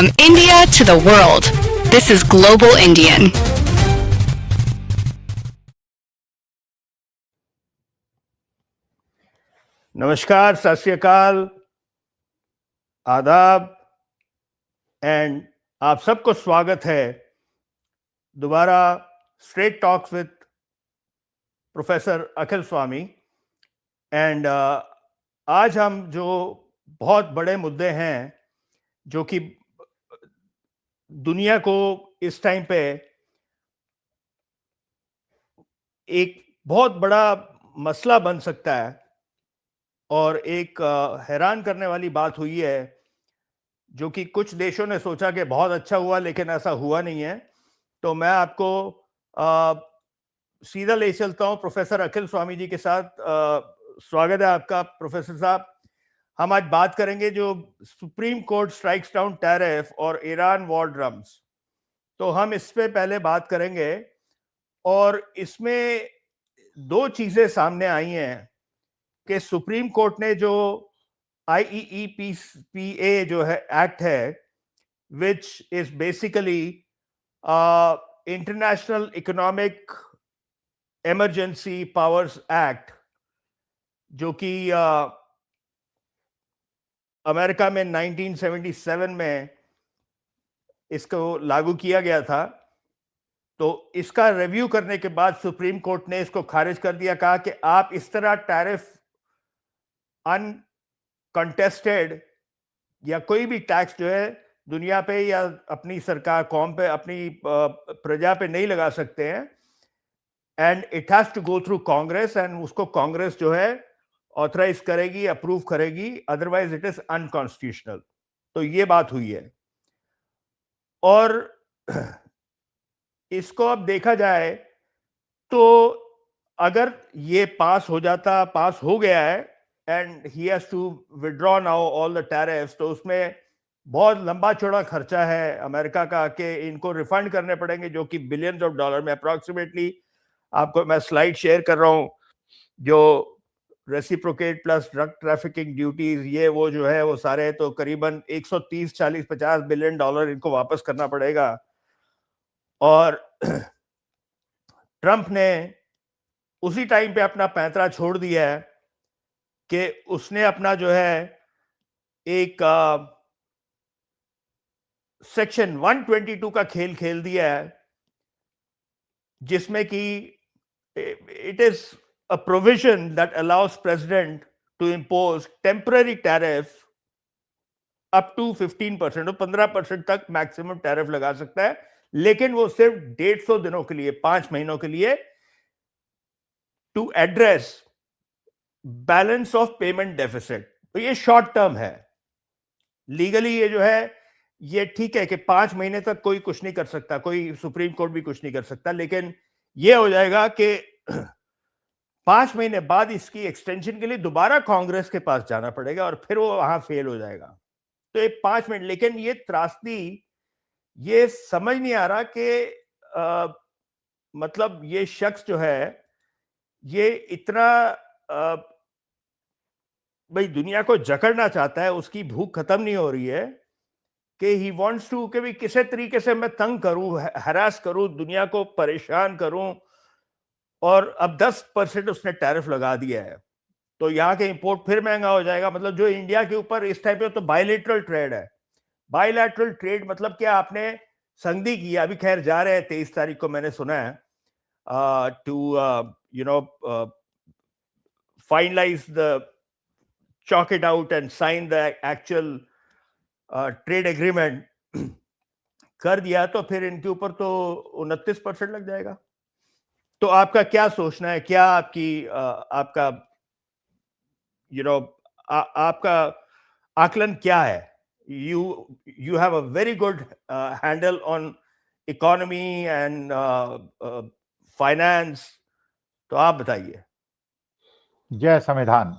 From India to the world, this is Global Indian. नमस्कार, सत श्री अकाल, आदाब एंड आप सबको स्वागत है दोबारा straight talks with professor Akhil Swami. And आज हम जो बहुत बड़े मुद्दे हैं जो कि दुनिया को इस टाइम पे एक बहुत बड़ा मसला बन सकता है और एक हैरान करने वाली बात हुई है जो कि कुछ देशों ने सोचा कि बहुत अच्छा हुआ, लेकिन ऐसा हुआ नहीं है। तो मैं आपको सीधा ले चलता हूं प्रोफेसर अखिल स्वामी जी के साथ। स्वागत है आपका प्रोफेसर साहब। हम आज बात करेंगे जो supreme court strikes down tariff और ईरान वॉर ड्रम्स। तो हम इस पे पहले बात करेंगे और इसमें दो चीजें सामने आई हैं कि सुप्रीम कोर्ट ने जो IEEPA जो है एक्ट है, which is basically international economic emergency powers act, जो कि अमेरिका में 1977 में इसको लागू किया गया था। तो इसका रिव्यू करने के बाद सुप्रीम कोर्ट ने इसको खारिज कर दिया, कहा कि आप इस तरह टैरिफ अनकंटेस्टेड या कोई भी टैक्स जो है दुनिया पे या अपनी सरकार कौम पे, अपनी प्रजा पे नहीं लगा सकते हैं। And it has to go through Congress, and उसको कांग्रेस जो है ऑथराइज करेगी, अप्रूव करेगी, अदरवाइज इट इज अनकॉन्स्टिट्यूशनल। तो ये बात हुई है। और इसको अब देखा जाए तो अगर ये पास हो गया है and he has to withdraw now all the tariffs, तो उसमें बहुत लंबा चौड़ा खर्चा है अमेरिका का कि इनको रिफंड करने पड़ेंगे, जो कि बिलियंस ऑफ डॉलर में अप्रॉक्सीमेटली। आपको मैं स्लाइड शेयर कर रहा हूं, जो reciprocate plus drug trafficking duties, ये वो जो है वो सारे, तो करीबन 130, 40, 50 बिलियन डॉलर इनको वापस करना पड़ेगा। और ट्रंप ने उसी टाइम पे अपना पैंतरा छोड़ दिया है कि उसने अपना जो है एक सेक्शन 122 का खेल खेल दिया है, जिसमें कि it is a provision that allows president to impose temporary tariff up to 15%, तो 15% तक मैक्सिमम टैरिफ लगा सकता है, लेकिन वो सिर्फ 150 दिनों के लिए, 5 महीनों के लिए, to address balance of payment deficit. तो ये शॉर्ट टर्म है। लीगली ये जो है ये ठीक है कि 5 महीने तक कोई कुछ नहीं कर सकता, कोई सुप्रीम कोर्ट भी कुछ नहीं कर सकता, लेकिन ये हो जाएगा कि 5 महीने बाद इसकी एक्सटेंशन के लिए दोबारा कांग्रेस के पास जाना पड़ेगा और फिर वो वहां फेल हो जाएगा। तो ये 5 मिनट, लेकिन ये त्रासदी, ये समझ नहीं आ रहा कि मतलब ये शख्स जो है ये इतना भाई दुनिया को जकड़ना चाहता है, उसकी भूख खत्म नहीं हो रही है कि ही वांट्स टू कि भी किसी तरीके से मैं तंग करूं, हरास करूं, दुनिया को परेशान करूं। और अब 10% उसने टैरिफ लगा दिया है, तो यहाँ के इंपोर्ट फिर महंगा हो जाएगा। मतलब जो इंडिया के ऊपर इस टाइप पे तो बायलैटरल ट्रेड है। बायलैटरल ट्रेड मतलब क्या, आपने संधि की, अभी खैर जा रहे हैं 23 तारीख को, मैंने सुना है, to you know finalise the chalk it out and sign the actual trade agreement कर दिया, तो फिर इनके ऊपर तो 29% लग जाएगा। तो आपका क्या सोचना है, क्या आपका आपका आकलन क्या है? You have a very good handle on economy and finance, तो आप बताइए। जय संविधान।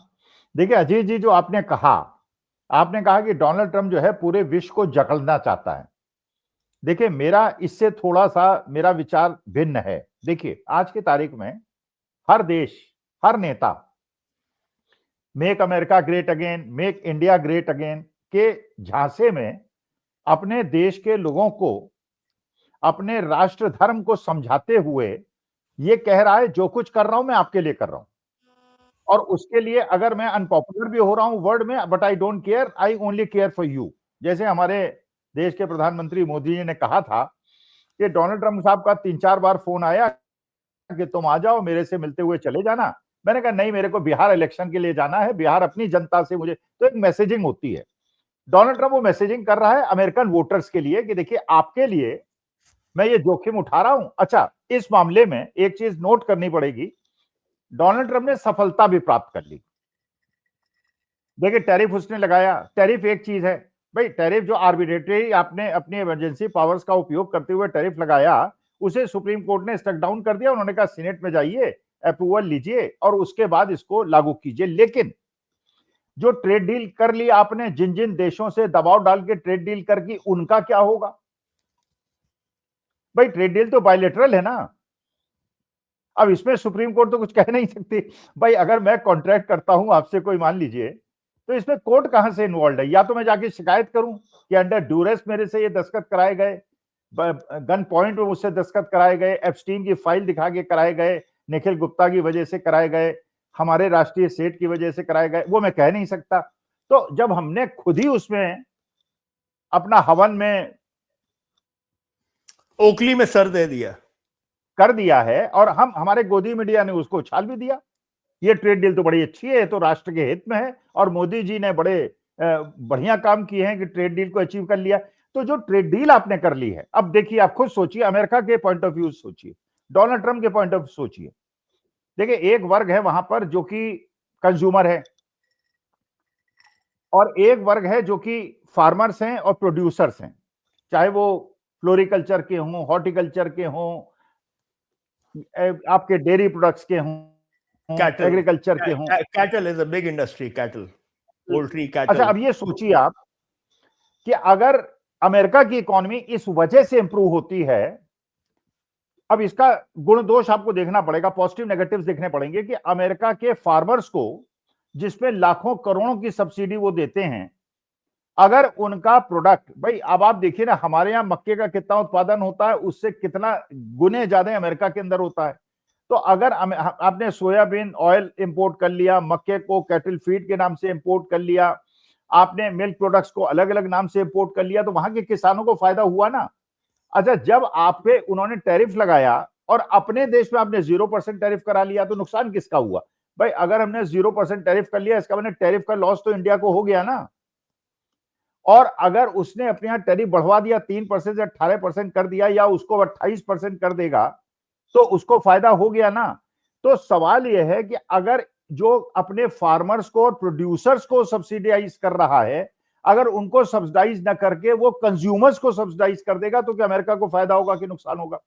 देखिए अजीत जी, जो आपने कहा कि डोनाल्ड ट्रंप जो है पूरे विश्व को जकड़ना चाहता है। देखिए मेरा इससे थोड़ा सा मेरा विचार भिन्न है। देखिए आज की तारीख में हर देश, हर नेता make America great again, make India great again के झांसे में अपने देश के लोगों को अपने राष्ट्र धर्म को समझाते हुए ये कह रहा है जो कुछ कर रहा हूं मैं आपके लिए कर रहा हूं, और उसके लिए अगर मैं अनपॉपुलर भी हो रहा हूं वर्ड में, but I don't care, I only care for you. जैसे हमारे देश के प्रधानमंत्री मोदी जी ने कहा था कि डोनाल्ड ट्रंप साहब का 3-4 बार फोन आया कि तुम आ जाओ मेरे से मिलते हुए चले जाना। मैंने कहा नहीं, मेरे को बिहार इलेक्शन के लिए जाना है, बिहार अपनी जनता से मुझे, तो एक मैसेजिंग होती है। डोनाल्ड ट्रंप वो मैसेजिंग कर रहा है अमेरिकन वोटर्स के लिए कि देखिए आपके लिए मैं ये जोखिम उठा रहा हूं। अच्छा, इस मामले में एक चीज नोट करनी पड़ेगी, डोनाल्ड ट्रंप ने सफलता भी प्राप्त कर ली। देखिए टैरिफ उसने लगाया, टैरिफ एक चीज है भाई, टैरिफ जो आर्बिट्रेटरी आपने अपनी इमरजेंसी पावर्स का उपयोग करते हुए टैरिफ लगाया, उसे सुप्रीम कोर्ट ने स्टक डाउन कर दिया। उन्होंने कहा सीनेट में जाइए, अप्रूवल लीजिए और उसके बाद इसको लागू कीजिए। लेकिन जो ट्रेड डील कर ली आपने, जिन जिन देशों से दबाव डाल के ट्रेड डील कर की, उनका क्या होगा भाई? ट्रेड डील तो बायलेटरल है ना। अब इसमें सुप्रीम कोर्ट तो कुछ कह नहीं सकती भाई। अगर मैं कॉन्ट्रैक्ट करता हूं आपसे, कोई मान लीजिए, तो इसमें कोर्ट कहां से इन्वॉल्व है? या तो मैं जाके शिकायत करूं कि अंडर ड्यूरेस मेरे से ये दस्तखत कराए गए, गन पॉइंट में मुझसे दस्तखत कराए गए, एप्स्टीन की फाइल दिखा के कराए गए, निखिल गुप्ता की वजह से कराए गए, हमारे राष्ट्रीय सेठ की वजह से कराए गए, वो मैं कह नहीं सकता। तो जब हमने खुद ही उसमें अपना हवन में ओखली में सर दे दिया, कर दिया है, और हम हमारे गोदी मीडिया ने उसको उछाल भी दिया, ये ट्रेड डील तो बड़ी अच्छी है, तो राष्ट्र के हित में है, और मोदी जी ने बड़े बढ़िया काम किए हैं कि ट्रेड डील को अचीव कर लिया। तो जो ट्रेड डील आपने कर ली है, अब देखिए आप खुद सोचिए, अमेरिका के पॉइंट ऑफ व्यू सोचिए, डोनाल्ड ट्रंप के पॉइंट ऑफ व्यू सोचिए। देखिए एक वर्ग है वहां पर जो कि कंज्यूमर है, और एक वर्ग है जो कि फार्मर्स हैं और प्रोड्यूसर्स हैं, चाहे वो फ्लोरिकल्चर के हों, हॉर्टिकल्चर के हों, आपके डेयरी प्रोडक्ट्स के हों, cattle. एग्रीकल्चर के हों। Cattle is a big industry, cattle, poultry, अच्छा, cattle. अब ये सोचिए आप कि अगर अमेरिका की इकोनॉमी इस वजह से इंप्रूव होती है, अब इसका गुण दोष आपको देखना पड़ेगा, पॉजिटिव नेगेटिव्स देखने पड़ेंगे, कि अमेरिका के फार्मर्स को, जिसमें लाखों करोड़ों की सब्सिडी वो देते हैं, अगर उनका प्रोडक्ट, भाई अब आप देखिए ना, हमारे यहाँ मक्के का कितना उत्पादन होता है, उससे कितना गुने ज्यादा अमेरिका के अंदर होता है। तो अगर आपने सोयाबीन ऑयल इंपोर्ट कर लिया, मक्के को कैटल फीड के नाम से इंपोर्ट कर लिया, आपने मिल्क प्रोडक्ट्स को अलग अलग नाम से इंपोर्ट कर लिया, तो वहां के किसानों को फायदा हुआ ना। अच्छा, जब आप पे उन्होंने टैरिफ लगाया और अपने देश में आपने 0% टैरिफ करा लिया, तो नुकसान किसका हुआ भाई? अगर हमने 0% टैरिफ कर लिया, इसका मतलब टैरिफ का लॉस तो इंडिया को हो गया ना। और अगर उसने अपने यहाँ टैरिफ बढ़वा दिया, 3% से 18% कर दिया, या उसको 28% कर देगा, तो उसको फायदा हो गया ना। तो सवाल यह है कि अगर जो अपने फार्मर्स को और प्रोड्यूसर्स को सब्सिडाइज कर रहा है, अगर उनको सब्सिडाइज न करके वो कंज्यूमर्स को सब्सिडाइज कर देगा, तो क्या अमेरिका को फायदा होगा कि नुकसान होगा?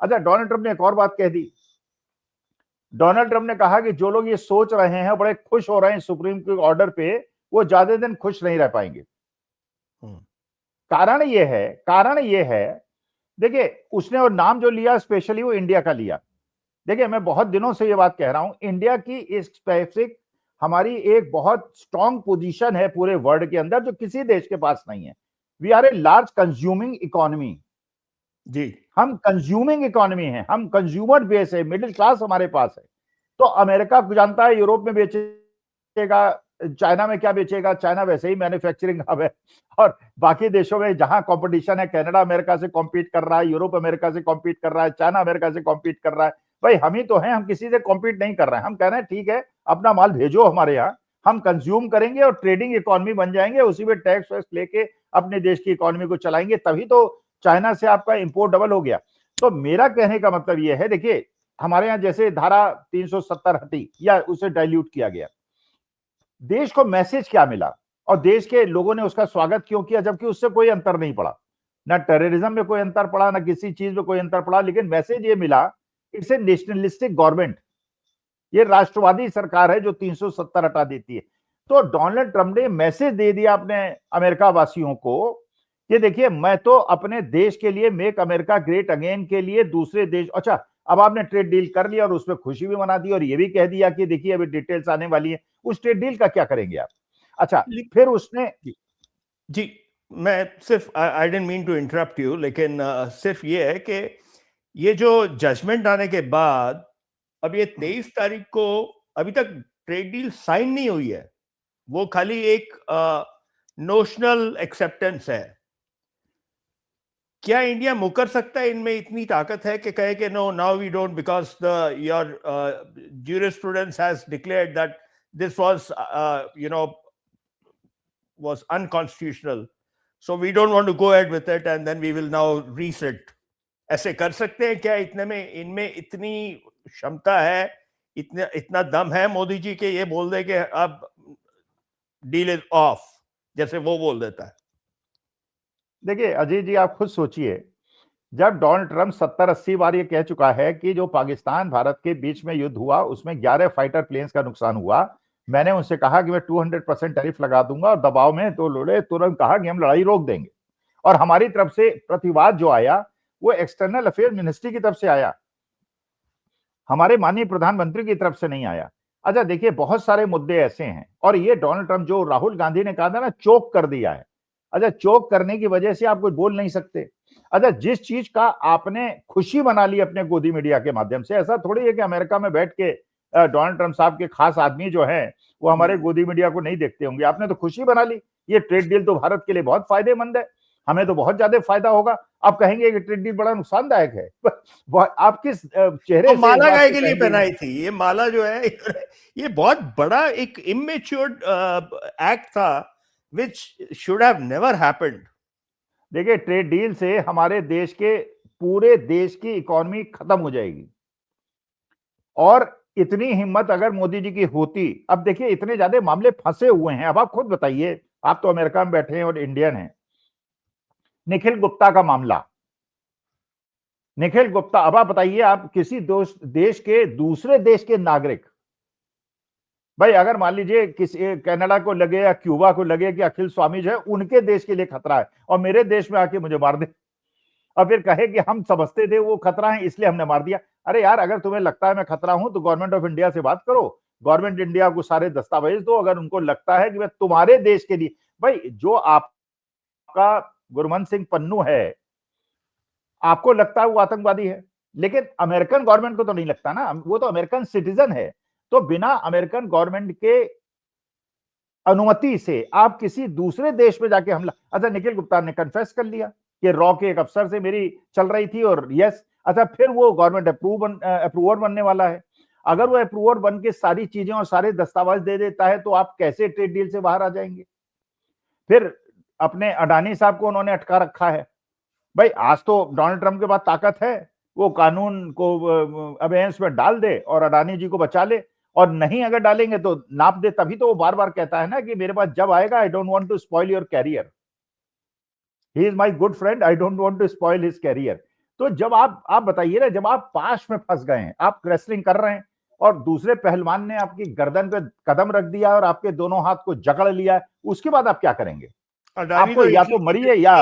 अच्छा, डोनाल्ड ट्रंप ने एक और बात कह दी। डोनाल्ड ट्रंप ने कहा कि जो लोग ये सोच रहे हैं, बड़े खुश हो रहे हैं सुप्रीम कोर्ट के ऑर्डर पे, वो ज्यादा दिन खुश नहीं रह पाएंगे। कारण ये है, देखिए उसने और नाम जो लिया स्पेशली वो इंडिया का लिया। देखिए मैं बहुत दिनों से ये बात कह रहा हूं, इंडिया की इस स्पेसिफिक हमारी एक बहुत स्ट्रॉन्ग पोजीशन है पूरे वर्ल्ड के अंदर, जो किसी देश के पास नहीं है। We are a large consuming economy जी, हम कंज्यूमिंग इकोनॉमी है, हम कंज्यूमर बेस है, मिडिल क्लास हमारे पास है। तो अमेरिका जानता है यूरोप में बेचेगा, चाइना में क्या बेचेगा, चाइना वैसे ही मैन्युफैक्चरिंग हब है, और बाकी देशों में जहां कंपटीशन है, कनाडा अमेरिका से कॉम्पीट कर रहा है, यूरोप अमेरिका से कॉम्पीट कर रहा है, चाइना अमेरिका से कॉम्पीट कर रहा है। भाई हम ही तो हैं, हम किसी से कॉम्पीट नहीं कर रहे हैं। हम कह रहे हैं ठीक है, अपना माल भेजो हमारे यहाँ, हम कंज्यूम करेंगे और ट्रेडिंग इकोनॉमी बन जाएंगे, उसी में टैक्स वैक्स लेके अपने देश की इकोनॉमी को चलाएंगे। तभी तो चाइना से आपका इंपोर्ट डबल हो गया। तो मेरा कहने का मतलब यह है, देखिए हमारे यहाँ जैसे धारा 370 हटी या उसे डाइल्यूट किया गया, देश को मैसेज क्या मिला और देश के लोगों ने उसका स्वागत क्यों किया, जबकि उससे कोई अंतर नहीं पड़ा, ना टेररिज्म में कोई अंतर पड़ा, ना किसी चीज में कोई अंतर पड़ा। लेकिन मैसेज ये मिला, इट्स ए नेशनलिस्टिक गवर्नमेंट, ये राष्ट्रवादी सरकार है जो 370 हटा देती है। तो डोनाल्ड ट्रंप ने मैसेज दे दिया अपने अमेरिका वासियों को, ये देखिए मैं तो अपने देश के लिए, मेक अमेरिका ग्रेट अगेन के लिए दूसरे देश, अच्छा अब आपने ट्रेड डील कर लिया और उसमें खुशी भी मना दी और ये भी कह दिया कि देखिए अभी डिटेल्स आने वाली है। उस ट्रेड डील का क्या करेंगे आप? अच्छा, फिर उसने जी मैं सिर्फ I didn't mean to interrupt you, लेकिन सिर्फ ये है कि ये जो जजमेंट आने के बाद अब ये 23 तारीख को अभी तक ट्रेड डील साइन नहीं हुई है, वो खाली एक नोशनल एक्सेप्टेंस है। क्या इंडिया मुकर सकता है? इनमें इतनी ताकत है कि कहे कि no, now we don't, because the your jurisprudence has declared that this was was unconstitutional, so we don't want to go ahead with it and then we will now resit. ऐसे कर सकते हैं क्या? इतने में इनमें इतनी क्षमता है, इतना दम है मोदी जी के ये बोल दे कि अब डील इज ऑफ, जैसे वो बोल देता है? देखिए अजय जी, आप खुद सोचिए, जब डोनाल्ड ट्रंप 70-80 बार ये कह चुका है कि जो पाकिस्तान भारत के बीच में युद्ध हुआ उसमें 11 फाइटर प्लेन्स का नुकसान हुआ, मैंने उनसे कहा कि मैं 200% टैरिफ लगा दूंगा और दबाव में तो लोड़े तुरंत कहा कि हम लड़ाई रोक देंगे। और हमारी तरफ से प्रतिवाद जो आया वो एक्सटर्नल अफेयर मिनिस्ट्री की तरफ से आया, हमारे माननीय प्रधानमंत्री की तरफ से नहीं आया। अच्छा देखिए, बहुत सारे मुद्दे ऐसे हैं, और ये डोनाल्ड ट्रंप, जो राहुल गांधी ने कहा था ना, चोक कर दिया है। अच्छा, चोक करने की वजह से आप कुछ बोल नहीं सकते। अच्छा, जिस चीज का आपने खुशी मना ली अपने गोदी मीडिया के माध्यम से, ऐसा थोड़ी है कि अमेरिका में बैठ के डोनाल्ड ट्रंप साहब के खास आदमी जो हैं वो हमारे गोदी मीडिया को नहीं देखते होंगे। आपने तो खुशी बना ली, ये ट्रेड डील तो भारत के लिए बहुत फायदेमंद है, हमें तो बहुत ज्यादा फायदा होगा। आप कहेंगे कि ट्रेड डील बड़ा नुकसानदायक है। आप किस चेहरे तो से माला इस बात गाय को के लिए कहेंगे? पहनाई थी ये माला जो है, ये बहुत बड़ा एक इमेच्योर्ड एक्ट था which should have never happened. देखिए, ट्रेड डील से हमारे देश के पूरे देश की इकोनॉमी खत्म हो जाएगी, और इतनी हिम्मत अगर मोदी जी की होती, अब देखिए इतने ज्यादा मामले फंसे हुए हैं। अब आप खुद बताइए, आप तो अमेरिका में बैठे हैं और इंडियन हैं, निखिल गुप्ता का मामला, निखिल गुप्ता, अब आप बताइए, आप किसी देश के दूसरे देश के नागरिक, भाई अगर मान लीजिए किसी कनाडा को लगे या क्यूबा को लगे कि अखिल स्वामी जो है उनके देश के लिए खतरा है, और मेरे देश में आके मुझे मार दे, और फिर कहे कि हम समझते थे वो खतरा है इसलिए हमने मार दिया। अरे यार, अगर तुम्हें लगता है मैं खतरा हूं तो गवर्नमेंट ऑफ इंडिया से बात करो, गवर्नमेंट इंडिया को सारे दस्तावेज दो, अगर उनको लगता है कि मैं तुम्हारे देश के लिए, भाई जो आपका गुरमन सिंह पन्नू है, आपको लगता है वो आतंकवादी है, लेकिन अमेरिकन गवर्नमेंट को तो नहीं लगता ना, वो तो अमेरिकन सिटीजन है। तो बिना अमेरिकन गवर्नमेंट के अनुमति से आप किसी दूसरे देश में जाके हमला, अच्छा निखिल गुप्ता ने कन्फेस कर लिया कि रॉ के एक अफसर से मेरी चल रही थी, और यस, अच्छा फिर वो गवर्नमेंट अप्रूवर बनने वाला है। अगर वो अप्रूवर बन के सारी चीजें और सारे दस्तावेज दे देता है तो आप कैसे ट्रेड डील से बाहर आ जाएंगे? फिर अपने अडानी साहब को उन्होंने अटका रखा है। भाई आज तो डोनाल्ड ट्रंप के पास ताकत है, वो कानून को अबेयंस में डाल दे और अडानी जी को बचा ले, और नहीं अगर डालेंगे तो नाप दे। तभी तो वो बार बार कहता है ना कि मेरे पास जब आएगा, I don't want to spoil your career, he is my good friend, I don't want to spoil his career. तो जब आप बताइए ना, जब आप पाश में फंस गए हैं, आप रेसलिंग कर रहे हैं और दूसरे पहलवान ने आपकी गर्दन पे कदम रख दिया और आपके दोनों हाथ को जकड़ लिया, उसके बाद आप क्या करेंगे? अडानी आपको या तो मरिए या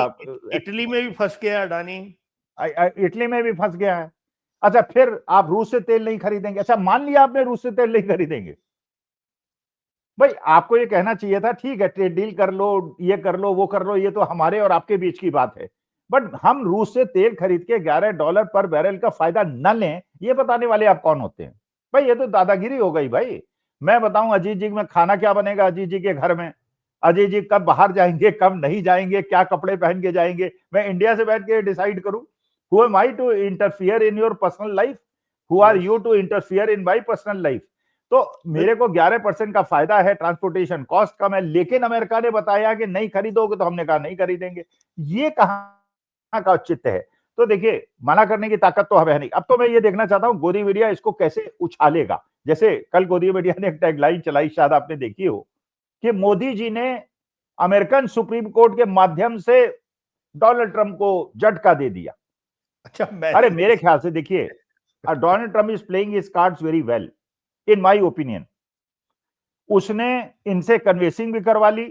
इटली में भी फंस गया अडानी, इटली में भी फंस गया है। अच्छा, फिर आप रूस से तेल नहीं खरीदेंगे। अच्छा, मान लिया आपने रूस से तेल नहीं खरीदेंगे, भाई आपको ये कहना चाहिए था ठीक है ट्रेड डील कर लो, ये कर लो, वो कर लो, ये तो हमारे और आपके बीच की बात है, बट हम रूस से तेल खरीद के $11 पर बैरल का फायदा न लें, ये बताने वाले आप कौन होते हैं? भाई ये तो दादागिरी हो गई। भाई मैं बताऊं अजीत जी में खाना क्या बनेगा अजीत जी के घर में, अजीत जी कब बाहर जाएंगे, कब नहीं जाएंगे, क्या कपड़े पहन के जाएंगे, मैं इंडिया से बैठ के डिसाइड करूं? Who am I to interfere in your personal life? Who are you to interfere in my personal life? तो मेरे को 11% का फायदा है, ट्रांसपोर्टेशन कॉस्ट कम है, लेकिन अमेरिका ने बताया कि नहीं खरीदोगे, तो हमने कहा नहीं खरीदेंगे। ये कहां का औचित्य है? तो देखिए, मना करने की ताकत तो हमें है नहीं। अब तो मैं ये देखना चाहता हूं गोदी मीडिया इसको कैसे उछालेगा। जैसे कल गोदी मीडिया ने एक टैगलाइन चलाई, शायद आपने देखी हो, कि मोदी जी ने अमेरिकन सुप्रीम कोर्ट के माध्यम से डोनाल्ड ट्रंप को झटका दे दिया। अच्छा, अरे मेरे ख्याल से देखिए, Donald Trump is playing his cards very well in my opinion. उसने इनसे कन्वेंसिंग भी करवा ली,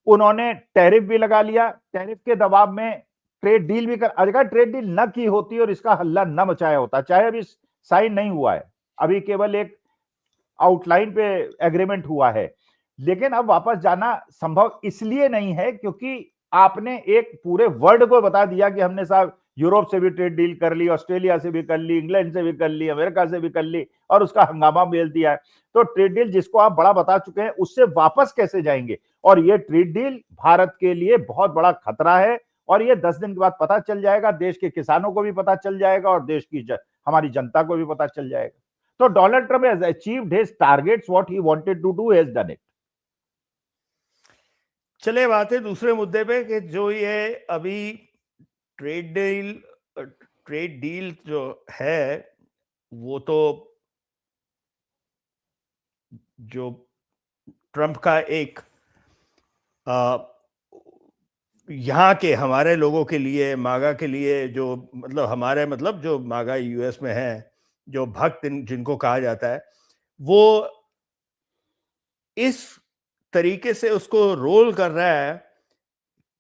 उन्होंने टैरिफ भी लगा लिया, टैरिफ के दबाव में ट्रेड डील भी कर, अगर ट्रेड डील न की होती और इसका हल्ला न मचाया होता, चाहे अभी साइन नहीं हुआ है, अभी केवल एक आउटलाइन पे एग्रीमेंट हुआ है, लेकिन अब वापस जाना संभव इसलिए नहीं है क्योंकि आपने एक पूरे वर्ल्ड को बता दिया कि हमने साहब यूरोप से भी ट्रेड डील कर ली, ऑस्ट्रेलिया से भी कर ली, इंग्लैंड से भी कर ली, अमेरिका से भी कर ली, और उसका हंगामा बेल दिया है। तो ट्रेड डील जिसको आप बड़ा बता चुके हैं, उससे वापस कैसे जाएंगे? और ये ट्रेड डील भारत के लिए बहुत बड़ा खतरा है, और ये 10 दिन के बाद पता चल जाएगा, देश के किसानों को भी पता चल जाएगा, और देश की हमारी जनता को भी पता चल जाएगा। तो Donald Trump has achieved his targets, what he wanted to do, has done it. चले बात है दूसरे मुद्दे पे कि जो ये अभी ट्रेड डील जो है, वो तो जो ट्रंप का एक यहाँ के हमारे लोगों के लिए, मागा के लिए, जो मतलब हमारे मतलब जो मागा यूएस में है, जो भक्त जिनको कहा जाता है, वो इस तरीके से उसको रोल कर रहा है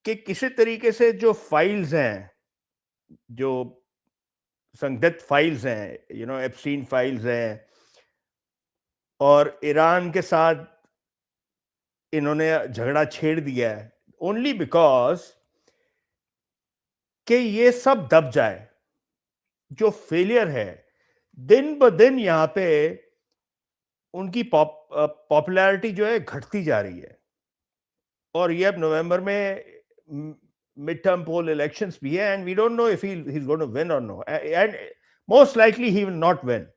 कि किसी तरीके से जो फाइल्स हैं, जो संदिग्ध फाइल्स हैं, एप्स्टीन फाइल्स हैं, और ईरान के साथ इन्होंने झगड़ा छेड़ दिया है ओनली बिकॉज कि ये सब दब जाए। जो फेलियर है, दिन ब दिन यहाँ पे उनकी पॉपुलैरिटी जो है घटती जा रही है। और ये अब नवंबर में मिड टर्म पोल इलेक्शंस भी है, and we don't know if he is going to win और no, and most likely he will not win.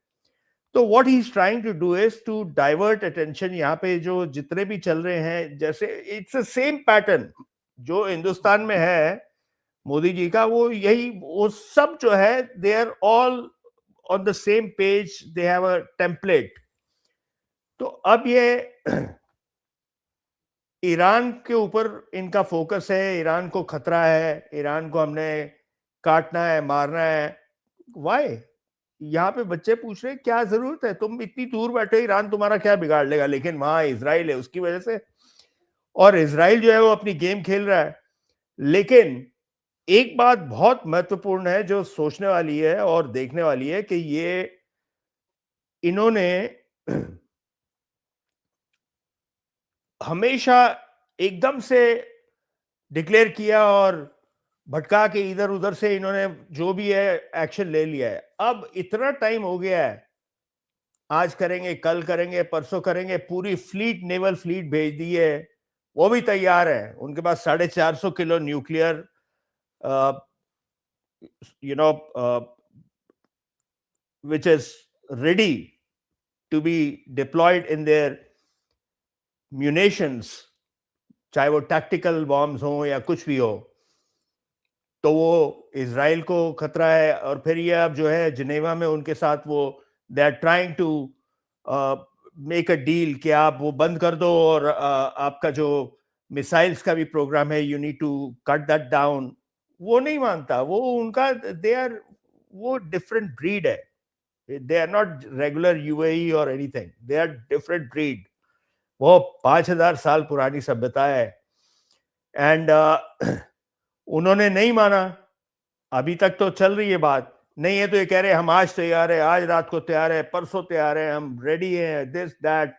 तो what he is trying to do is to divert attention. यहाँ पे जो जितने भी चल रहे हैं, जैसे इट्स अ सेम पैटर्न जो हिंदुस्तान में है मोदी जी का, वो सब जो है, they are all on the same page, they have a template. तो अब ये ईरान के ऊपर इनका फोकस है, ईरान को खतरा है, ईरान को हमने काटना है, मारना है। वाई? यहाँ पे बच्चे पूछ रहे क्या जरूरत है, तुम इतनी दूर बैठे, ईरान तुम्हारा क्या बिगाड़ लेगा? लेकिन वहां इजराइल है, उसकी वजह से, और इजराइल जो है वो अपनी गेम खेल रहा है। लेकिन एक बात बहुत महत्वपूर्ण है जो सोचने वाली है और देखने वाली है कि ये इन्होंने हमेशा एकदम से डिक्लेयर किया और भटका के इधर उधर से इन्होंने जो भी है एक्शन ले लिया है। अब इतना टाइम हो गया है, आज करेंगे, कल करेंगे, परसों करेंगे, पूरी फ्लीट, नेवल फ्लीट भेज दी है, वो भी तैयार है, उनके पास 450 kilo nuclear which is ready to be deployed in their munitions, चाहे वो टैक्टिकल बॉम्ब्स हो या कुछ भी हो। तो वो इजराइल को खतरा है। और फिर ये अब जो है जिनेवा में उनके साथ वो they are trying to make a deal कि आप वो बंद कर दो, और आपका जो मिसाइल्स का भी प्रोग्राम है, you need to cut that down. वो नहीं मानता, वो उनका वो डिफरेंट ब्रीड है। They are not regular UAE or anything. They are different breed. वो 5000 साल पुरानी सभ्यता है, एंड उन्होंने नहीं माना। अभी तक तो चल रही है बात, नहीं है तो ये कह रहे हैं हम आज तैयार है, आज रात को तैयार है, परसों तैयार है, हम रेडी हैं, दिस दैट।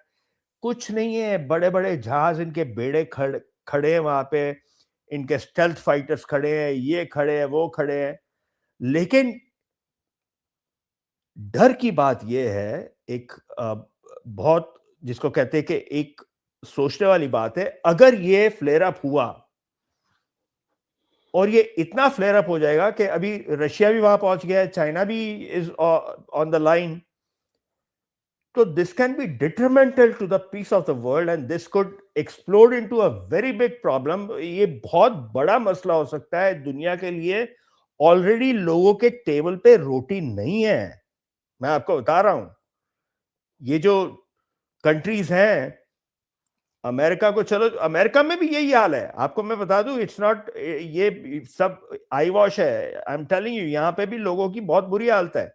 कुछ नहीं है। बड़े बड़े जहाज, इनके बेड़े खड़े हैं वहां पे, इनके स्टेल्थ फाइटर्स खड़े हैं, ये खड़े हैं, वो खड़े हैं। लेकिन डर की बात यह है, एक बहुत जिसको कहते हैं कि एक सोचने वाली बात है, अगर ये फ्लेयर अप हुआ और ये इतना फ्लेयर अप हो जाएगा कि अभी रशिया भी वहां पहुंच गया है, चाइना भी इज ऑन द लाइन, तो this can be detrimental to the peace of the world, and this could explode into a very big problem. ये बहुत बड़ा मसला हो सकता है दुनिया के लिए। ऑलरेडी लोगों के टेबल पे रोटी नहीं है, मैं आपको बता रहा हूं। ये जो कंट्रीज हैं, अमेरिका को, चलो अमेरिका में भी यही हाल है, आपको मैं बता दूं, इट्स नॉट, ये सब आई वॉश है, आई एम टेलिंग यू, यहां पे भी लोगों की बहुत बुरी हालत है।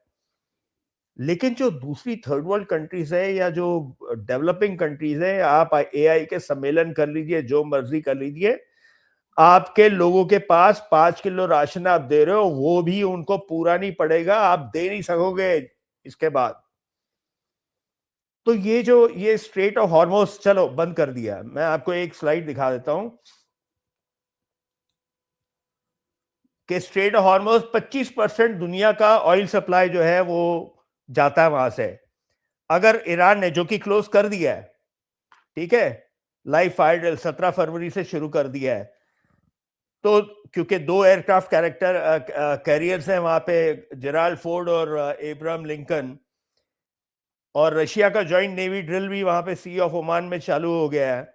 लेकिन जो दूसरी थर्ड वर्ल्ड कंट्रीज है या जो डेवलपिंग कंट्रीज है, आप एआई के सम्मेलन कर लीजिए, जो मर्जी कर लीजिए, आपके लोगों के पास 5 किलो राशन आप दे रहे हो, वो भी उनको पूरा नहीं पड़ेगा, आप दे नहीं सकोगे इसके बाद। तो ये स्ट्रेट ऑफ हॉर्मोस चलो बंद कर दिया। मैं आपको एक स्लाइड दिखा देता हूं। कि स्ट्रेट ऑफ हॉर्मुज 25% दुनिया का ऑयल सप्लाई जो है वो जाता है वहां से। अगर ईरान ने, जो कि क्लोज कर दिया है, ठीक है, लाइव फायर 17 फरवरी से शुरू कर दिया है, तो क्योंकि 2 एयरक्राफ्ट कैरियर्स हैं वहां पे, जेराल्ड फोर्ड और एब्राहम लिंकन, और रशिया का जॉइंट नेवी ड्रिल भी वहां पे सी ऑफ ओमान में चालू हो गया है।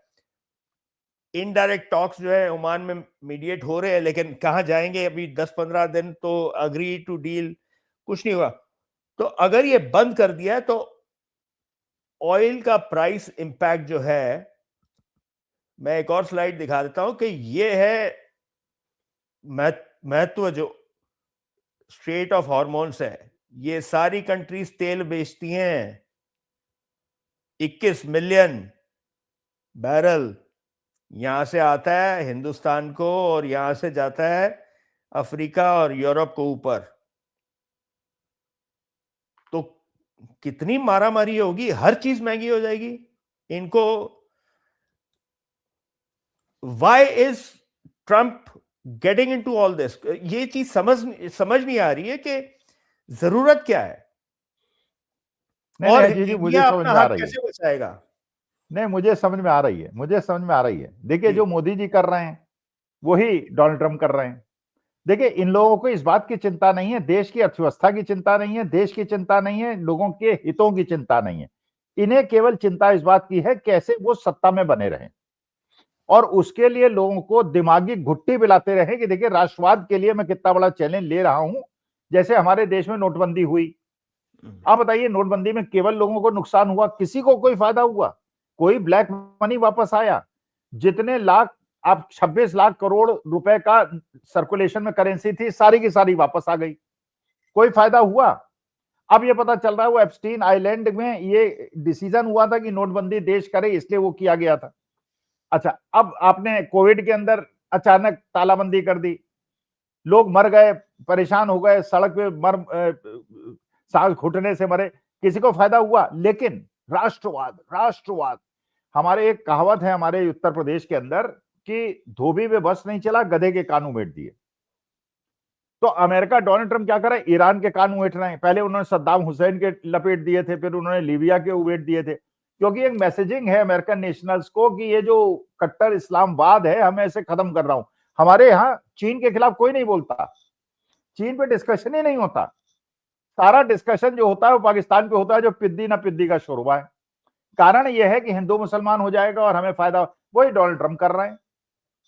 इनडायरेक्ट टॉक्स जो है ओमान में मीडिएट हो रहे हैं, लेकिन कहां जाएंगे अभी 10-15 दिन, तो अग्री टू डील कुछ नहीं हुआ। तो अगर ये बंद कर दिया है तो ऑयल का प्राइस इंपैक्ट जो है, मैं एक और स्लाइड दिखा देता हूं कि ये है महत्व जो स्ट्रेट ऑफ हॉर्मोन्स है। ये सारी कंट्रीज तेल बेचती हैं, 21 मिलियन बैरल यहां से आता है हिंदुस्तान को, और यहां से जाता है अफ्रीका और यूरोप को ऊपर। तो कितनी मारामारी होगी, हर चीज महंगी हो जाएगी इनको। Why is Trump getting into all this? ये चीज समझ नहीं आ रही है कि जरूरत क्या है, नहीं और नहीं जी, मुझे इंडिया समझ अपना में आ हाथ रही है। कैसे बचाएगा? नहीं, मुझे समझ में आ रही है, मुझे समझ में आ रही है। देखिए, जी। जो मोदी जी कर रहे हैं वही डोनाल्ड ट्रंप कर रहे हैं। देखिए, इन लोगों को इस बात की चिंता नहीं है, देश की अर्थव्यवस्था की चिंता नहीं है, देश की चिंता नहीं है, लोगों के हितों की चिंता नहीं है। इन्हें केवल चिंता इस बात की है कैसे वो सत्ता में बने रहें, और उसके लिए लोगों को दिमागी घुट्टी पिलाते रहे कि देखिए, राष्ट्रवाद के लिए मैं कितना बड़ा चैलेंज ले रहा हूं। जैसे हमारे देश में नोटबंदी हुई, आप बताइए, नोटबंदी में केवल लोगों को नुकसान हुआ, किसी को कोई फायदा हुआ? कोई ब्लैक मनी वापस आया? जितने लाख, आप 26 लाख करोड़ रुपए का सर्कुलेशन में करेंसी थी, सारी की सारी वापस आ गई। कोई फायदा हुआ? अब ये पता चल रहा है वो एप्स्टीन आइलैंड में ये डिसीजन हुआ था कि नोटबंदी देश करे, इसलिए वो किया गया था। अच्छा, अब आपने कोविड के अंदर अचानक तालाबंदी कर दी, लोग मर गए, परेशान हो गए, सड़क पे सांस घुटने से मरे, किसी को फायदा हुआ? लेकिन राष्ट्रवाद, राष्ट्रवाद, हमारे एक कहावत है हमारे उत्तर प्रदेश के अंदर कि धोबी में बस नहीं चला, गधे के कान उमेट दिए। तो अमेरिका, डोनाल्ड ट्रंप क्या कर रहे हैं? ईरान के कान उमेट रहे हैं। पहले उन्होंने सद्दाम हुसैन के लपेट दिए थे, फिर उन्होंने लीबिया के उमेट दिए थे, क्योंकि एक मैसेजिंग है अमेरिकन नेशनल्स को कि ये जो कट्टर इस्लामवाद है, हमें इसे खत्म कर रहा हूं। हमारे यहां चीन के खिलाफ कोई नहीं बोलता, चीन पे डिस्कशन ही नहीं होता। सारा डिस्कशन जो होता है वो पाकिस्तान पे होता है, जो पिद्दी ना पिद्दी का शोरबा है। कारण यह है कि हिंदू मुसलमान हो जाएगा और हमें फायदा। वही डोनाल्ड ट्रंप कर रहे हैं।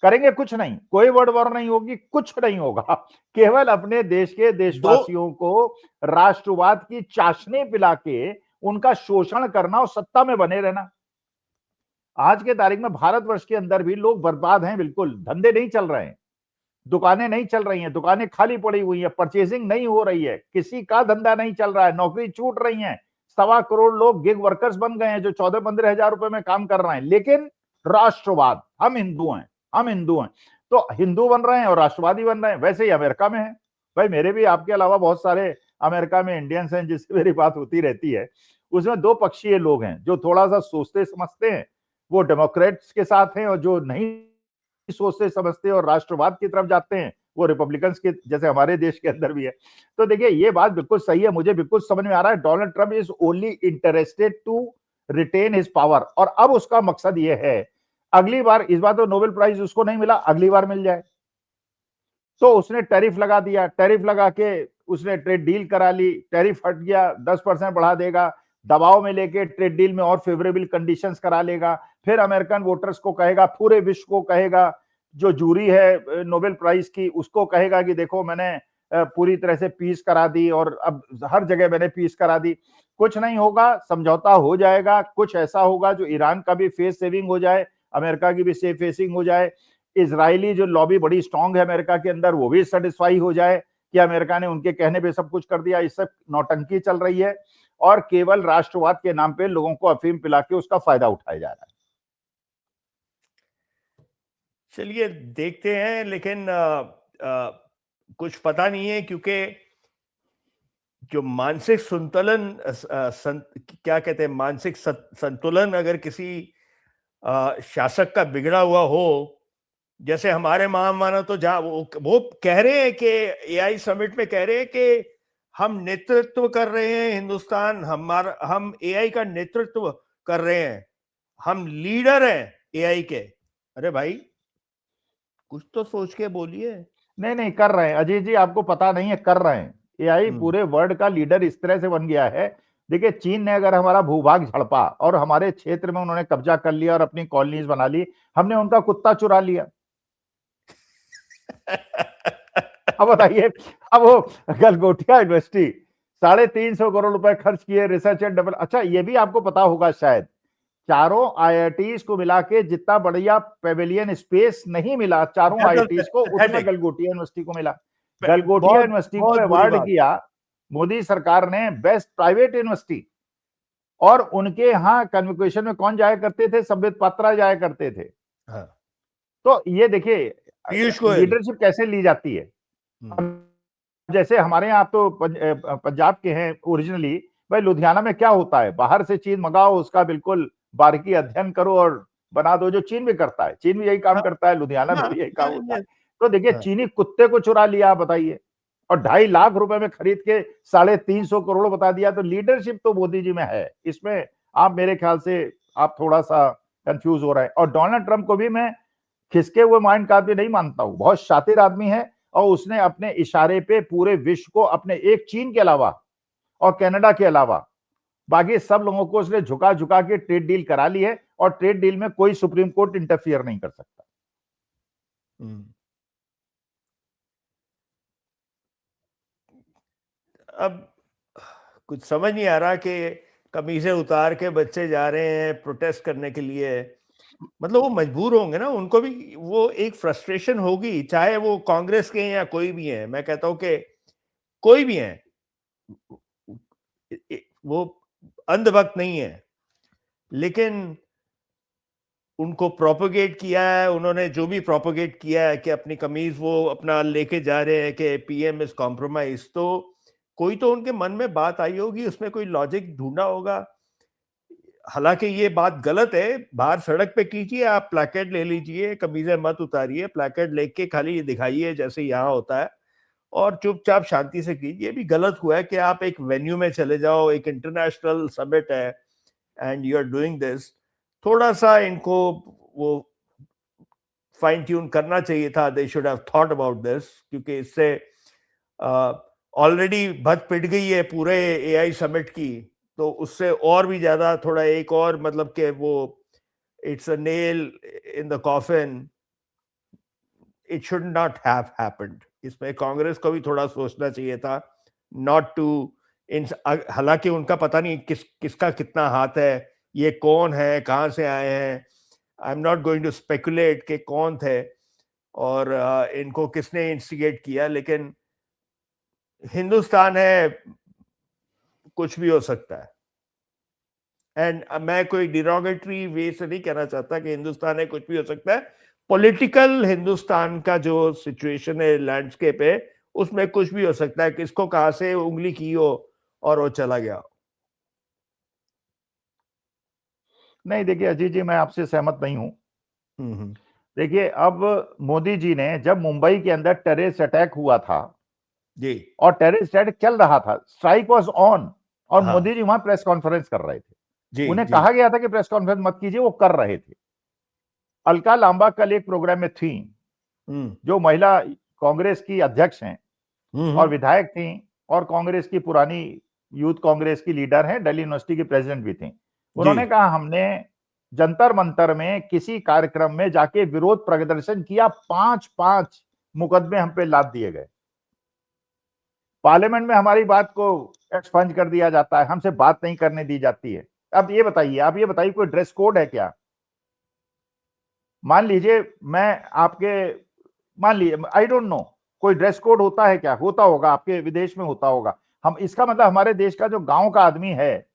करेंगे कुछ नहीं, कोई वर्ल्ड वॉर नहीं होगी, कुछ नहीं होगा। केवल अपने देश के देशवासियों को राष्ट्रवाद की चाशनी पिला के उनका शोषण करना और सत्ता में बने रहना। आज के तारीख में भारतवर्ष के अंदर भी लोग बर्बाद हैं, बिल्कुल धंधे नहीं चल रहे हैं, दुकानें नहीं चल रही हैं, दुकानें खाली पड़ी हुई हैं, परचेजिंग नहीं हो रही है, किसी का धंधा नहीं चल रहा है, नौकरी छूट रही है। 1.25 करोड़ लोग गिग वर्कर्स बन गए हैं जो 14-15 हजार रुपए में काम कर रहे हैं। लेकिन राष्ट्रवाद, हम हिंदू हैं, हम हिंदू हैं, तो हिंदू बन रहे हैं और राष्ट्रवादी बन रहे हैं। वैसे ही अमेरिका में है भाई, मेरे भी आपके अलावा बहुत सारे अमेरिका में इंडियंस हैं जिससे मेरी बात होती रहती है। उसमें 2 पक्षीय लोग हैं, जो थोड़ा सा सोचते समझते हैं वो डेमोक्रेट्स के साथ हैं, और जो नहीं सोचते समझते और राष्ट्रवाद की तरफ जाते हैं वो रिपब्लिकन्स के, जैसे हमारे देश के अंदर भी है। तो देखिए, ये बात बिल्कुल सही है, मुझे बिल्कुल समझ में आ रहा है। Donald Trump is only interested to retain his power, और अब उसका मकसद ये है अगली बार, इस बार तो नोबेल प्राइज उसको नहीं मिला, अगली बार मिल जाए। तो उसने टैरिफ लगा दिया, टैरिफ लगा के उसने ट्रेड डील करा ली, टैरिफ हट गया, 10% बढ़ा देगा, दबाव में लेके ट्रेड डील में और फेवरेबल कंडीशंस करा लेगा। फिर अमेरिकन वोटर्स को कहेगा, पूरे विश्व को कहेगा, जो जूरी है नोबेल प्राइज की उसको कहेगा कि देखो मैंने पूरी तरह से पीस करा दी, और अब हर जगह मैंने पीस करा दी। कुछ नहीं होगा, समझौता हो जाएगा, कुछ ऐसा होगा जो ईरान का भी फेस सेविंग हो जाए, अमेरिका की भी सेफ फेसिंग हो जाए, इजरायली जो लॉबी बड़ी स्ट्रांग है अमेरिका के अंदर वो भी सेटिस्फाई हो जाए कि अमेरिका ने उनके कहने पे सब कुछ कर दिया। इस सब नौटंकी चल रही है और केवल राष्ट्रवाद के नाम पे लोगों को अफीम पिला के उसका फायदा उठाया जा रहा है। चलिए देखते हैं, लेकिन कुछ पता नहीं है, क्योंकि जो मानसिक संतुलन, क्या कहते हैं, मानसिक संतुलन अगर किसी शासक का बिगड़ा हुआ हो, जैसे हमारे महामानव तो जहां वो कह रहे हैं कि एआई समिट में कह रहे हैं कि हम नेतृत्व कर रहे हैं, हिंदुस्तान हम एआई का नेतृत्व कर रहे हैं, हम लीडर हैं एआई के। अरे भाई कुछ तो सोच के बोलिए। नहीं नहीं कर रहे हैं अजीत जी, आपको पता नहीं है, कर रहे हैं। एआई पूरे वर्ल्ड का लीडर इस तरह से बन गया है। देखिए चीन ने अगर हमारा भूभाग झड़पा और हमारे क्षेत्र में उन्होंने कब्जा कर लिया और अपनी कॉलोनीज बना ली, हमने उनका कुत्ता चुरा लिया। अब बताइए, अब वो गलगोटिया यूनिवर्सिटी 350 करोड़ रुपए खर्च किए रिसर्च एंड डेवलप। अच्छा ये भी आपको पता होगा शायद, चारों आईआईटीज को मिला के जितना बढ़िया पेविलियन स्पेस नहीं मिला चारों आईआईटीज को, उतना गलगोटिया यूनिवर्सिटी को मिला। गलगोटिया यूनिवर्सिटी को अवार्ड किया मोदी सरकार ने बेस्ट प्राइवेट यूनिवर्सिटी, और उनके यहाँ कन्वोकेशन में कौन जाया करते थे? संबित पात्रा जाया करते थे। हाँ। तो ये देखिए पीयूष गोयल लीडरशिप कैसे ली जाती है। जैसे हमारे यहाँ आप तो पंजाब के हैं ओरिजिनली, भाई लुधियाना में क्या होता है, बाहर से चीज मंगाओ, उसका बिल्कुल बारीकी अध्ययन करो और बना दो, जो चीन भी करता है। चीन भी यही काम करता है, लुधियाना में भी यही काम होता है। तो देखिए चीनी कुत्ते को चुरा लिया, बताइए, और 2.5 लाख रुपए में खरीद के 350 करोड़ बता दिया। तो लीडरशिप तो मोदी जी में है, इसमें आप मेरे ख्याल से आप थोड़ा सा कंफ्यूज हो रहे हैं। और डोनाल्ड ट्रंप को भी मैं खिसके हुए माइंड का आदमी नहीं मानता हूं, बहुत शातिर आदमी है, और उसने अपने इशारे पे पूरे विश्व को, अपने एक चीन के अलावा और कनाडा के अलावा बाकी सब लोगों को उसने झुका झुका के ट्रेड डील करा ली है, और ट्रेड डील में कोई सुप्रीम कोर्ट इंटरफियर नहीं कर सकता। अब कुछ समझ नहीं आ रहा कि कमीजें उतार के बच्चे जा रहे हैं प्रोटेस्ट करने के लिए, मतलब वो मजबूर होंगे ना, उनको भी वो एक फ्रस्ट्रेशन होगी, चाहे वो कांग्रेस के हैं या कोई भी है। मैं कहता हूं कि कोई भी है, वो अंधभक्त नहीं है, लेकिन उनको प्रोपोगेट किया है उन्होंने, जो भी प्रोपोगेट किया है कि अपनी कमीज वो अपना लेके जा रहे हैं कि पीएम इज कॉम्प्रोमाइज, तो कोई तो उनके मन में बात आई होगी, उसमें कोई लॉजिक ढूंढा होगा। हालांकि ये बात गलत है, बाहर सड़क पे कीजिए, आप प्लैकेट ले लीजिए, कमीजें मत उतारिए, प्लैकेट लेके खाली ये दिखाइए जैसे यहाँ होता है, और चुपचाप शांति से कीजिए। ये भी गलत हुआ है कि आप एक वेन्यू में चले जाओ, एक इंटरनेशनल समिट है and you are doing this. थोड़ा सा इनको वो फाइन ट्यून करना चाहिए था, they should have thought about this, क्योंकि इससे ऑलरेडी भद पिट गई है पूरे एआई समिट की, तो उससे और भी ज्यादा थोड़ा एक और मतलब कि वो it's a nail in the coffin, it should not have happened. इसमें कांग्रेस को भी थोड़ा सोचना चाहिए था, नॉट टू इन, हालांकि उनका पता नहीं किसका कितना हाथ है, ये कौन है, कहां से आए हैं, I am not going to speculate कि कौन थे और इनको किसने इंस्टिगेट किया, लेकिन हिंदुस्तान है, कुछ भी हो सकता है। एंड मैं कोई डिरोगेटरी वे से नहीं कहना चाहता कि हिंदुस्तान है कुछ भी हो सकता है, पॉलिटिकल हिंदुस्तान का जो सिचुएशन है, लैंडस्केप है, उसमें कुछ भी हो सकता है, किसको कहां से उंगली की हो और वो चला गया। नहीं देखिए अजीत जी, मैं आपसे सहमत नहीं हूं। देखिए अब मोदी जी ने, जब मुंबई के अंदर टेररिस्ट अटैक हुआ था जी, और टेररिस्ट अटैक चल रहा था, स्ट्राइक वाज ऑन, और हाँ, मोदी जी वहां प्रेस कॉन्फ्रेंस कर रहे थे। जी, उन्हें जी, कहा गया था कि प्रेस कॉन्फ्रेंस मत कीजिए, वो कर रहे थे। अलका लांबा कल एक प्रोग्राम में थी, जो महिला कांग्रेस की अध्यक्ष हैं और विधायक थी, और कांग्रेस की पुरानी यूथ कांग्रेस की लीडर हैं, दिल्ली यूनिवर्सिटी की प्रेसिडेंट भी थी। उन्होंने कहा हमने जंतर मंतर में किसी कार्यक्रम में जाके विरोध प्रदर्शन किया, 5 मुकदमे हम पे लाद दिए गए, पार्लियामेंट में हमारी बात को एक्सपंज कर दिया जाता है, हमसे बात नहीं करने दी जाती है। अब ये बताइए, आप ये बताइए कोई ड्रेस कोड है क्या? मान लीजिए मैं आपके, मान लीजिए आई डोंट नो, कोई ड्रेस कोड होता है क्या? होता होगा, आपके विदेश में होता होगा। हम, इसका मतलब हमारे देश का जो गांव का आदमी है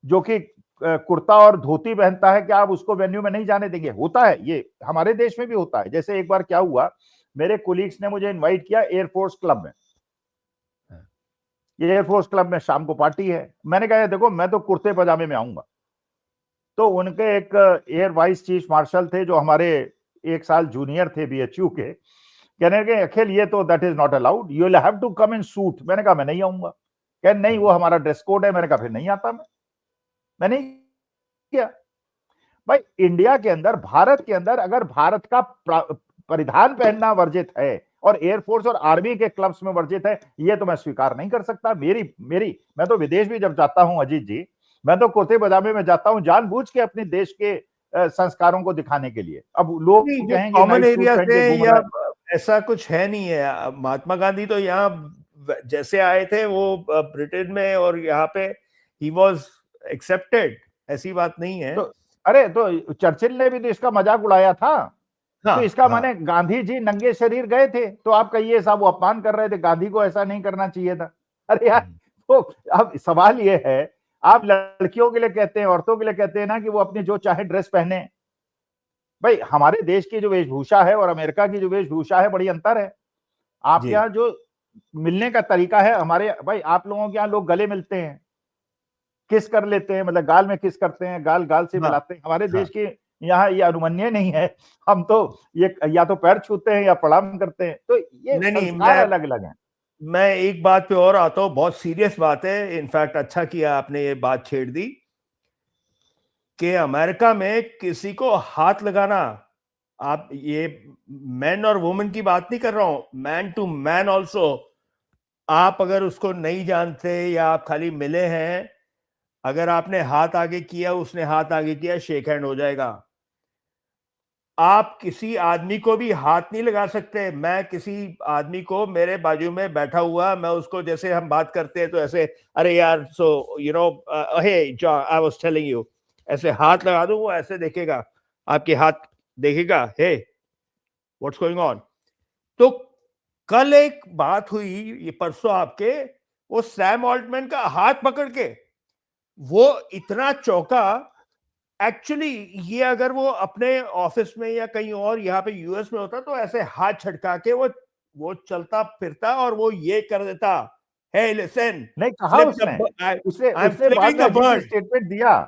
जो कि कुर्ता और धोती पहनता है, क्या आप उसको वेन्यू में नहीं जाने देंगे? होता है, ये हमारे देश में भी होता है। जैसे एक बार क्या हुआ, मेरे कोलीग्स ने मुझे इनवाइट किया एयरफोर्स क्लब में, ये एयरफोर्स क्लब में शाम को पार्टी है। मैंने कहा देखो मैं तो कुर्ते पजामे में आऊंगा। तो उनके एक एयर वाइस चीफ मार्शल थे जो हमारे एक साल जूनियर थे बीएचयू के, कहने लगे अखिल ये तो that is not allowed, you will have to come in suit. मैंने कहा मैं नहीं आऊंगा। कह नहीं वो हमारा ड्रेस कोड है। मैंने कहा फिर नहीं आता मैं नहीं किया। भाई इंडिया के अंदर, भारत के अंदर अगर भारत का परिधान पहनना वर्जित है और एयरफोर्स और आर्मी के क्लब्स में वर्जित है, ये तो मैं स्वीकार नहीं कर सकता। मैं तो विदेश भी जब जाता हूं अजीत जी, मैं तो कुर्ते पजामे में जाता हूं जानबूझ के अपने देश के संस्कारों को दिखाने के लिए। अब लोग कहेंगे कॉमन नाइट सूट एरिया पहन से के घूम या रहा है। ऐसा कुछ है नहीं है। महात्मा गांधी तो यहाँ जैसे आए थे वो ब्रिटेन में, और यहाँ पे ही वॉज एक्सेप्टेड, ऐसी बात नहीं है। तो अरे तो चर्चिल ने भी तो इसका मजाक उड़ाया था। हाँ, तो इसका हाँ। माने गांधी जी नंगे शरीर गए थे, तो आप कहिए साहब वो अपमान कर रहे थे, गांधी को ऐसा नहीं करना चाहिए था। अरे यार, तो अब सवाल ये है, आप लड़कियों के लिए कहते हैं, औरतों के लिए कहते हैं ना कि वो अपनी जो चाहे ड्रेस पहने। भाई हमारे देश की जो वेशभूषा है और अमेरिका की जो वेशभूषा है, बड़ी अंतर है। आपके जी। यहाँ जो मिलने का तरीका है, हमारे भाई आप लोगों के यहाँ लोग गले मिलते हैं, किस कर लेते हैं, मतलब गाल में किस करते हैं, गाल गाल से हाँ, मिलाते हैं। हमारे हाँ। देश के यहाँ ये अनुमन्य नहीं है। हम तो ये या तो पैर छूते हैं या प्रणाम करते हैं। तो ये नहीं, नहीं, संस्कार अलग अलग हैं। मैं एक बात पे और आता हूँ, बहुत सीरियस बात है। इनफैक्ट अच्छा किया आपने ये बात छेड़ दी कि अमेरिका में किसी को हाथ लगाना, आप ये मैन और वुमेन की बात नहीं कर रहा हूं, मैन टू मैन ऑल्सो, आप अगर उसको नहीं जानते या आप खाली मिले हैं, अगर आपने हाथ आगे किया, उसने हाथ आगे किया, शेक हैंड हो जाएगा। आप किसी आदमी को भी हाथ नहीं लगा सकते। मैं किसी आदमी को, मेरे बाजू में बैठा हुआ, मैं उसको, जैसे हम बात करते हैं तो ऐसे, अरे यार, so you know, hey John, I was telling you, ऐसे हाथ लगा दूं, वो ऐसे देखेगा, आपके हाथ देखेगा, हे व्हाट्स गोइंग ऑन। तो कल एक बात हुई, ये परसों आपके, वो सैम ऑल्टमैन का हाथ पकड़ के वो इतना चौंका। एक्चुअली ये अगर वो अपने ऑफिस में या कहीं और यहाँ पे यूएस में होता तो ऐसे हाथ छटका के वो चलता फिरता और वो ये कर देता, हे लिसन, नहीं कहा फ्लिप उसने, द, उसने आई एम उसने बाद फ्लिपिंग में द अजीब बर्ड। स्टेटमेंट दिया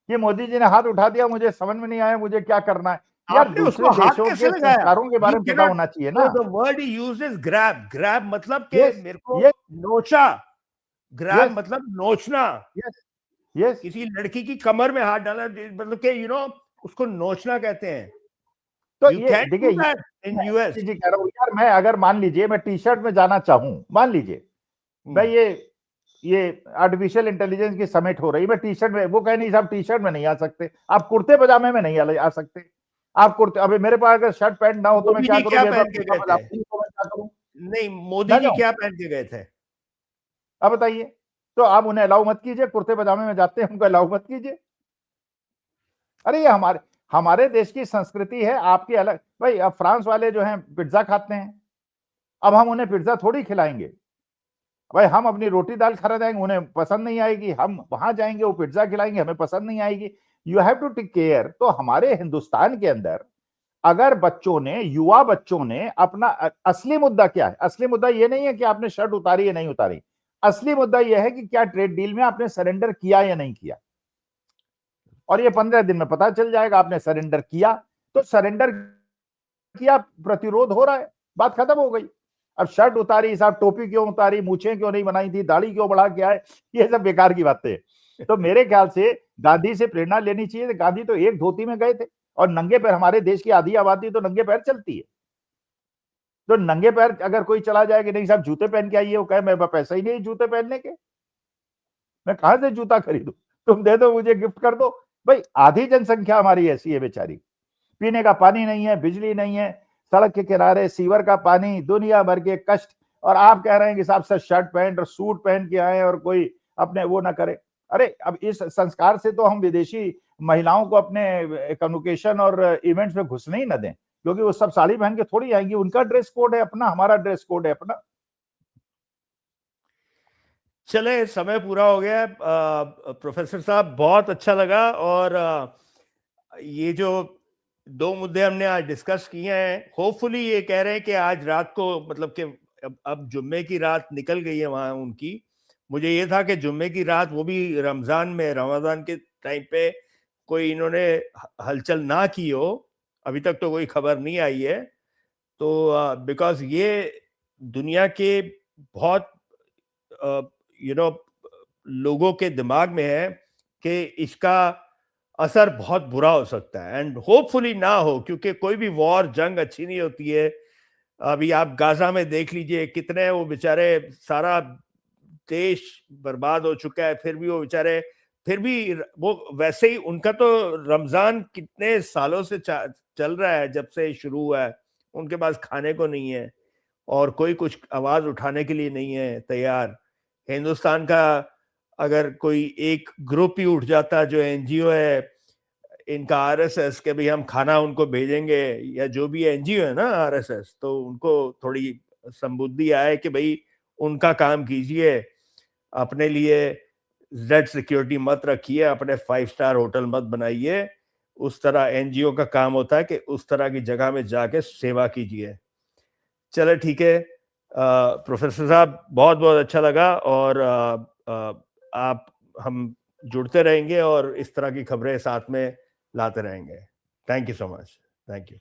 कि मोदी जी ने हाथ उठा दिया, मुझे समझ में नहीं आया मुझे क्या करना है। यार आपने दूसरे उसको हाथ देशों कैसे के लगाया? संस्कारों के यू बारे में कैन पता नॉट, होना चाहिए ना। The word he used is grab. Grab मतलब कि यस, मेरे को यस, नोचा। ग्रैब यस, मतलब नोचना। Yes, yes. किसी लड़की की कमर में हाथ डालना, मतलब कि उसको नोचना कहते हैं। तो यू ये कैन देखिए, डू दैट इन यूएस। जी कह रहा हूँ यार, मैं अगर मान लीजिए मैं टी शर्ट में जाना चाहूं, मान लीजिए मैं ये आर्टिफिशियल इंटेलिजेंस की समिट हो रही, मैं टी शर्ट में, वो कहे नहीं साहब टी शर्ट में नहीं आ सकते, आप कुर्ते पजामे में नहीं आ सकते। आप कुर्ते, अबे मेरे पास अगर शर्ट पैंट ना हो तो मैं मोदी क्या जी करूं, क्या मेरे पास पहन के कुर्ता गए थे? पजामा नहीं तो मैं क्या करूं? नहीं, मोदी ना जी जाऊं? क्या पहन के गए थे? अब बताइए। तो आप उन्हें अलाउ मत कीजिए, कुर्ते पजामे में जाते हैं उनको अलाउ मत कीजिए। अरे ये हमारे हमारे देश की संस्कृति है, आपकी अलग। भाई अब फ्रांस वाले जो हैं पिज्जा खाते हैं, अब हम उन्हें पिज्जा थोड़ी खिलाएंगे। भाई हम अपनी रोटी दाल खाना जाएंगे, उन्हें पसंद नहीं आएगी, हम वहां जाएंगे वो पिज्जा खिलाएंगे, हमें पसंद नहीं आएगी। You have to take care. तो हमारे हिंदुस्तान के अंदर अगर बच्चों ने, युवा बच्चों ने अपना असली मुद्दा क्या है? असली मुद्दा ये नहीं है कि आपने शर्ट उतारी या नहीं उतारी। असली मुद्दा यह है कि क्या ट्रेड डील में आपने सरेंडर किया या नहीं किया। और ये 15 दिन में पता चल जाएगा। आपने सरेंडर किया तो सरेंडर किया, प्रतिरोध हो रहा है, बात खत्म हो गई। अब शर्ट उतारी साहब, टोपी क्यों उतारी, मूछें क्यों नहीं बनाई थी, दाढ़ी क्यों बढ़ा के आए, ये सब बेकार की बातें हैं। तो मेरे ख्याल से गांधी से प्रेरणा लेनी चाहिए। गांधी तो एक धोती में गए थे और नंगे पैर, हमारे देश की आधी आबादी तो नंगे पैर चलती है। तो नंगे पैर अगर कोई चला जाए कि नहीं साहब जूते पहन के आइए, वो कहे मेरे पास पैसा ही नहीं जूते पहनने के, मैं कहां से जूता खरीदूं, तुम दे दो मुझे, गिफ्ट कर दो। भाई आधी जनसंख्या हमारी ऐसी है बेचारी, पीने का पानी नहीं है, बिजली नहीं है, सड़क के किनारे सीवर का पानी, दुनिया भर के कष्ट। और आप कह रहे हैं कि साहब सर शर्ट पैंट और सूट पहन के आए और कोई अपने वो ना करे। अरे अब इस संस्कार से तो हम विदेशी महिलाओं को अपने कन्वोकेशन और इवेंट्स में घुसने ही ना दें, क्योंकि वो सब साड़ी पहन के थोड़ी आएंगी। उनका ड्रेस कोड है अपना, हमारा ड्रेस कोड है अपना। चले, समय पूरा हो गया। प्रोफेसर साहब, बहुत अच्छा लगा। और ये जो 2 मुद्दे हमने आज डिस्कस किए हैं, होपफुली ये कह रहे हैं कि आज रात को, मतलब कि अब जुम्मे की रात निकल गई है वहां उनकी। मुझे ये था कि जुम्मे की रात, वो भी रमजान में, रमजान के टाइम पे कोई इन्होंने हलचल ना की हो। अभी तक तो कोई खबर नहीं आई है। तो बिकॉज ये दुनिया के बहुत लोगों के दिमाग में है कि इसका असर बहुत बुरा हो सकता है, एंड होपफुली ना हो, क्योंकि कोई भी वॉर, जंग अच्छी नहीं होती है। अभी आप गाजा में देख लीजिए कितने वो बेचारे, सारा देश बर्बाद हो चुका है, फिर भी वो बेचारे, फिर भी वो वैसे ही, उनका तो रमजान कितने सालों से चल रहा है, जब से शुरू हुआ है, उनके पास खाने को नहीं है और कोई कुछ आवाज उठाने के लिए नहीं है तैयार। हिंदुस्तान का अगर कोई एक ग्रुप ही उठ जाता, जो एनजीओ है इनका, आरएसएस, के भाई हम खाना उनको भेजेंगे, या जो भी एनजीओ है ना आरएसएस, तो उनको थोड़ी संबुद्धि आए कि भाई उनका काम कीजिए, अपने लिए जेड सिक्योरिटी मत रखिए, अपने 5 स्टार होटल मत बनाइए। उस तरह एनजीओ का काम होता है कि उस तरह की जगह में जाके सेवा कीजिए। चलो ठीक है प्रोफेसर साहब, बहुत बहुत अच्छा लगा, और आप हम जुड़ते रहेंगे और इस तरह की खबरें साथ में लाते रहेंगे। Thank you so much. Thank you.